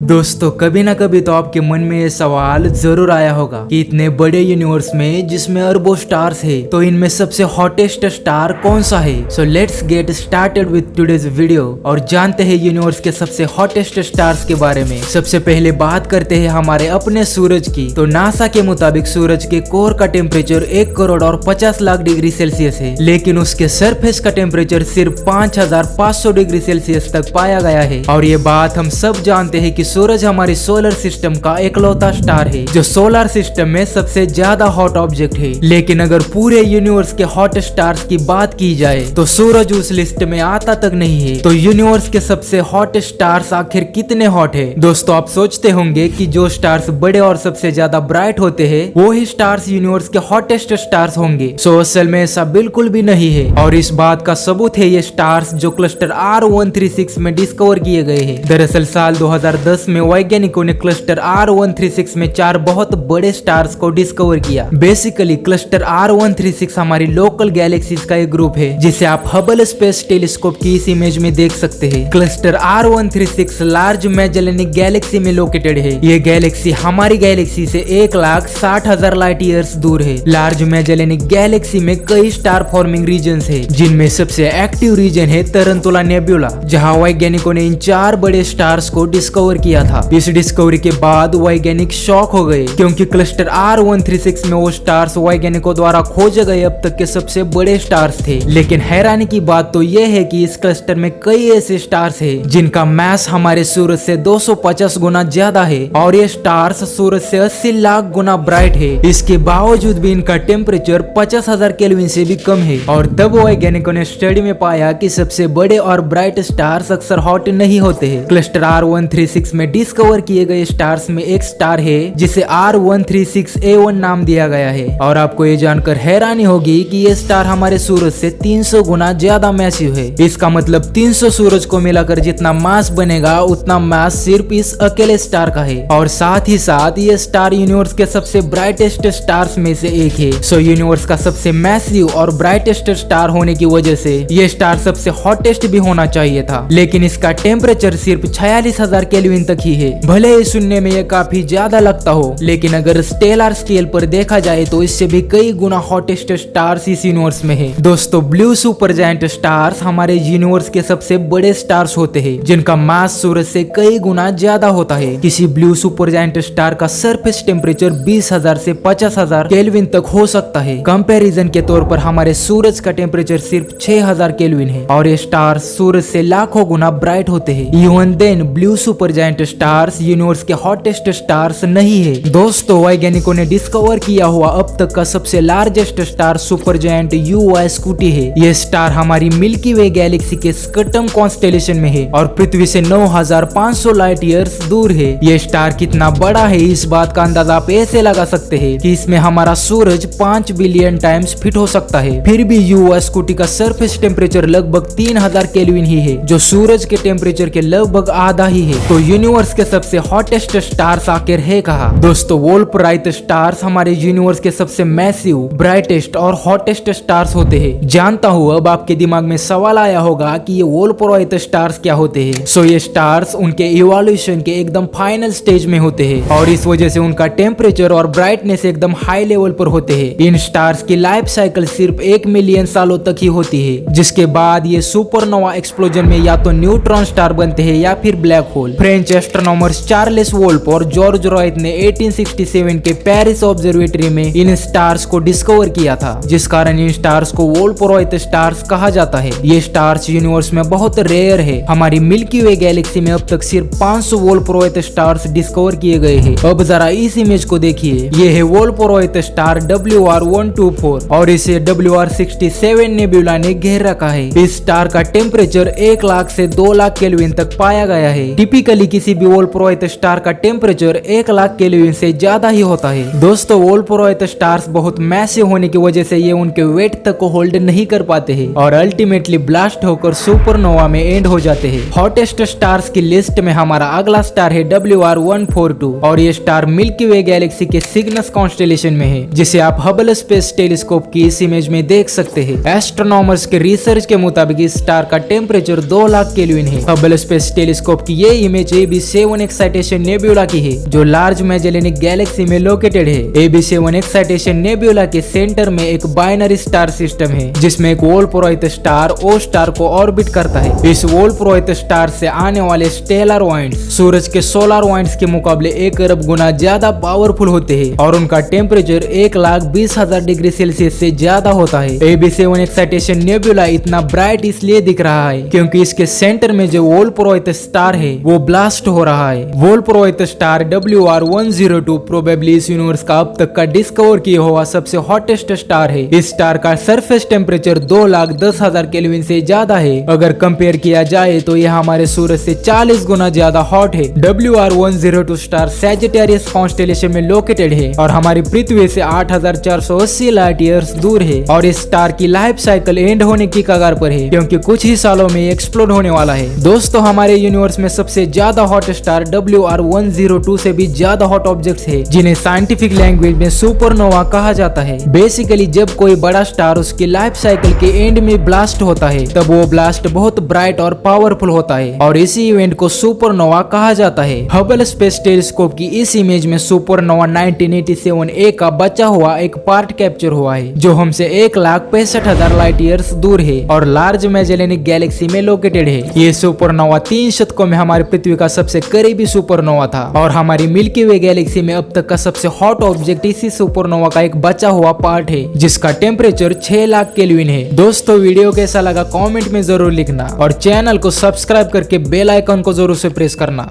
दोस्तों कभी ना कभी तो आपके मन में ये सवाल जरूर आया होगा कि इतने बड़े यूनिवर्स में जिसमें अरबों स्टार्स है तो इनमें सबसे हॉटेस्ट स्टार कौन सा है। So let's get started with today's video और जानते हैं यूनिवर्स के सबसे हॉटेस्ट स्टार्स के बारे में। सबसे पहले बात करते हैं हमारे अपने सूरज की। तो नासा के मुताबिक सूरज के कोर का टेम्परेचर 1 करोड़ और 50 लाख डिग्री सेल्सियस है, लेकिन उसके सरफेस का टेम्परेचर सिर्फ 5500 डिग्री सेल्सियस तक पाया गया है। और ये बात हम सब जानते हैं कि सूरज हमारे सोलर सिस्टम का एकलौता स्टार है जो सोलर सिस्टम में सबसे ज्यादा हॉट ऑब्जेक्ट है। लेकिन अगर पूरे यूनिवर्स के हॉट स्टार्स की बात की जाए तो सूरज उस लिस्ट में आता तक नहीं है। तो यूनिवर्स के सबसे हॉट स्टार्स आखिर कितने हॉट है। दोस्तों आप सोचते होंगे कि जो स्टार्स बड़े और सबसे ज्यादा ब्राइट होते हैं वो ही स्टार्स यूनिवर्स के हॉटेस्ट स्टार्स होंगे। सो असल में ऐसा बिल्कुल भी नहीं है और इस बात का सबूत है ये स्टार्स जो क्लस्टर R136 में डिस्कवर किए गए हैं। दरअसल साल 2010 में वैज्ञानिकों ने क्लस्टर R136 में 4 बहुत बड़े स्टार्स को डिस्कवर किया। बेसिकली क्लस्टर R136 हमारी लोकल गैलेक्सीज का एक ग्रुप है जिसे आप हबल स्पेस टेलीस्कोप की इस इमेज में देख सकते हैं। क्लस्टर R136 लार्ज मैजेलेनिक गैलेक्सी में लोकेटेड है। ये गैलेक्सी हमारी गैलेक्सी से 1,60,000 लाइट ईयर्स दूर है। लार्ज मैजेलेनिक गैलेक्सी में कई स्टार फॉर्मिंग रीजन्स है जिनमें सबसे एक्टिव रीजन है तरंतुला नेब्यूला, जहां वैज्ञानिकों ने इन 4 बड़े स्टार्स को डिस्कवर किया था। इस डिस्कवरी के बाद वैज्ञानिक शॉक हो गए क्योंकि क्लस्टर R136 में वो स्टार्स वैज्ञानिकों द्वारा खोजे गए अब तक के सबसे बड़े स्टार्स थे। लेकिन हैरानी की बात तो यह है कि इस क्लस्टर में कई ऐसे स्टार्स हैं जिनका मास हमारे सूरज से 250 गुना ज्यादा है और ये स्टार्स सूरज से 80 लाख गुना ब्राइट है। इसके बावजूद भी इनका टेम्परेचर 50,000 केल्विन से भी कम है। और तब वैज्ञानिकों ने स्टडी में पाया कि सबसे बड़े और ब्राइट स्टार्स अक्सर हॉट नहीं होते हैं। क्लस्टर R136 में डिस्कवर किए गए स्टार्स में एक स्टार है जिसे R136A1 नाम दिया गया है। और आपको ये जानकर हैरानी होगी कि ये स्टार हमारे सूरज से 300 गुना ज्यादा मैसिव है। इसका मतलब 300 सूरज को मिलाकर जितना मास बनेगा उतना मास सिर्फ इस अकेले स्टार का है। और साथ ही साथ ये स्टार यूनिवर्स के सबसे ब्राइटेस्ट स्टार्स में से एक है। सो यूनिवर्स का सबसे मैसिव और ब्राइटेस्ट स्टार होने की वजह से ये स्टार सबसे हॉटेस्ट भी होना चाहिए था, लेकिन इसका टेम्परेचर सिर्फ 46,000 केल्विन तक ही है। भले ही सुनने में ये काफी ज्यादा लगता हो, लेकिन अगर स्टेलर स्केल पर देखा जाए तो इससे भी कई गुना हॉटेस्ट स्टार्स इस यूनिवर्स में है। दोस्तों ब्लू सुपर जायंट स्टार्स हमारे यूनिवर्स के सबसे बड़े स्टार्स होते हैं जिनका मास सूरज से कई गुना ज्यादा होता है। किसी ब्लू सुपर जायंट स्टार का सरफेस टेम्परेचर 20,000 से 50,000 केल्विन तक हो सकता है। कंपैरिजन के तौर पर हमारे सूरज का टेम्परेचर सिर्फ 6,000 केल्विन है और ये स्टार्स सूरज से लाखों गुना ब्राइट होते हैं। Even then blue super giant stars universe के हॉटेस्ट स्टार्स नहीं है। दोस्तों वैज्ञानिकों ने डिस्कवर किया हुआ अब तक का सबसे largest star super giant UY scooty है। ये स्टार हमारी मिल्की वे गैलेक्सी के स्कटम कॉन्स्टेलेशन में है और पृथ्वी से 9,500 लाइट ईयर्स दूर है। ये स्टार कितना बड़ा है इस बात का अंदाजा आप ऐसे लगा सकते हैं कि इसमें हमारा सूरज 5 बिलियन टाइम्स फिट हो सकता है। फिर भी UY स्कूटी का सरफेस टेम्परेचर लगभग 3,000 केल्विन ही है जो सूरज के टेम्परेचर के लगभग आधा ही है। तो यूनिवर्स के सबसे हॉटेस्ट स्टार्स आखिर है कहा। दोस्तों वोल्पराइट स्टार्स हमारे यूनिवर्स के सबसे मैसिव, ब्राइटेस्ट और हॉटेस्ट स्टार्स होते हैं। जानता हूँ अब आपके दिमाग में सवाल आया होगा कि ये वोल्पराइट स्टार्स क्या होते हैं। सो ये स्टार्स उनके इवोल्यूशन के एकदम फाइनल स्टेज में होते हैं और इस वजह से उनका टेम्परेचर और ब्राइटनेस एकदम हाई लेवल पर होते हैं। इन स्टार्स की लाइफ साइकिल सिर्फ 1 मिलियन सालों तक ही होती है, जिसके बाद ये सुपरनोवा एक्सप्लोजन में या तो न्यूट्रॉन स्टार बनते हैं या फिर black hole. French astronomers Charles Wolf और जॉर्ज रॉयट ने 1867 के पेरिस ऑब्जर्वेटरी में इन स्टार्स को डिस्कवर किया था, जिस कारण इन स्टार्स को वोल्पराइट स्टार्स कहा जाता है। ये स्टार्स यूनिवर्स में बहुत रेयर है। हमारी मिल्की वे गैलेक्सी में अब तक सिर्फ 500 वोल्पराइट स्टार्स डिस्कवर किए गए हैं। अब जरा इस इमेज को देखिए, ये है वोल्पराइट स्टार WR124 और इसे WR67 नेबुला ने घेर रखा है। इस स्टार का टेम्परेचर 1 लाख से 2 लाख केल्विन तक पाया गया है। टिपिकली किसी भी वोल्पराइट स्टार का टेम्परेचर 1 लाख केल्विन से ज्यादा ही होता है। दोस्तों वोल्पराइट स्टार्स बहुत मैसिव होने की वजह से ये उनके वेट तक को होल्ड नहीं कर पाते हैं और अल्टीमेटली ब्लास्ट होकर सुपरनोवा में एंड हो जाते हैं। हॉटेस्ट स्टार्स की लिस्ट में हमारा अगला स्टार है WR142 और ये स्टार मिल्की वे गैलेक्सी के सिग्नस कॉन्स्टेलेशन में है, जिसे आप हबल स्पेस टेलीस्कोप की इस इमेज में देख सकते हैं। एस्ट्रोनॉमर्स के रिसर्च के मुताबिक इस स्टार का टेम्परेचर 2 लाख केल्विन है। हबल स्पेस टेलीस्कोप की ये इमेज AB7 एक्साइटेशन नेबुला की है, जो लार्ज मैजेलेनिक गैलेक्सी में लोकेटेड है। AB7 एक्साइटेशन नेबुला के सेंटर में एक बाइनरी स्टार सिस्टम है, जिसमें एक वोल्पुरोइट स्टार ओ स्टार को ऑर्बिट करता है। इस वोल्पुरोइट स्टार से आने वाले स्टेलर पॉइंट्स सूरज के सोलर पॉइंट्स के मुकाबले 1 अरब गुना ज्यादा पावरफुल होते हैं और उनका टेम्परेचर 1,20,000 डिग्री सेल्सियस से ज्यादा होता है। AB7 एक्साइटेशन नेबुला इतना ब्राइट इसलिए दिख रहा है क्योंकि इसके सेंटर में जो वोल्पुरोइट स्टार है वो ब्लास्ट हो रहा है। वोल्पुरोइट स्टार WR102 प्रोबेबली इस यूनिवर्स का अब तक का डिस्कवर किया हुआ सबसे हॉटेस्ट स्टार है। इस स्टार का सरफेस टेम्परेचर 2,10,000 केल्विन से ज्यादा है। अगर कंपेयर किया जाए तो यह हमारे सूरज से 40 गुना ज्यादा हॉट है। WR102 स्टार सैजिटेरियस कॉन्स्टेलेशन में लोकेटेड है और हमारी पृथ्वी से 8,480 लाइट ईयर्स दूर है और इस स्टार की लाइफ साइकिल एंड होने की कगार पर है क्योंकि कुछ ही सालों में एक्सप्लोड होने वाला है। दोस्तों, हमारे यूनिवर्स में सबसे ज्यादा हॉट स्टार WR102 से भी ज्यादा हॉट ऑब्जेक्ट्स है, जिन्हें साइंटिफिक लैंग्वेज में सुपरनोवा कहा जाता है। बेसिकली जब कोई बड़ा स्टार उसकी लाइफ साइकिल के एंड में ब्लास्ट होता है तब वो ब्लास्ट बहुत ब्राइट और पावरफुल होता है और इसी इवेंट को सुपरनोवा कहा जाता है। हबल स्पेस टेलीस्कोप की इस इमेज में सुपरनोवा 1987 ए का बचा हुआ एक पार्ट कैप्चर हुआ है, जो हमसे 1,65,000 लाइट ईयर्स दूर है और लार्ज मैजेलेनिक गैलेक्सी में लोकेटेड है। ये सुपरनोवा 3 शतकों में हमारी पृथ्वी का सबसे करीबी सुपरनोवा था और हमारी मिल्की वे गैलेक्सी में अब तक का सबसे हॉट ऑब्जेक्ट इसी सुपरनोवा का एक बचा हुआ पार्ट है, जिसका टेम्परेचर 6 लाख केल्विन है। दोस्तों, वीडियो कैसा लगा कमेंट में जरूर लिखना और चैनल को सब्सक्राइब करके बेल आइकन को जरूर से प्रेस करना।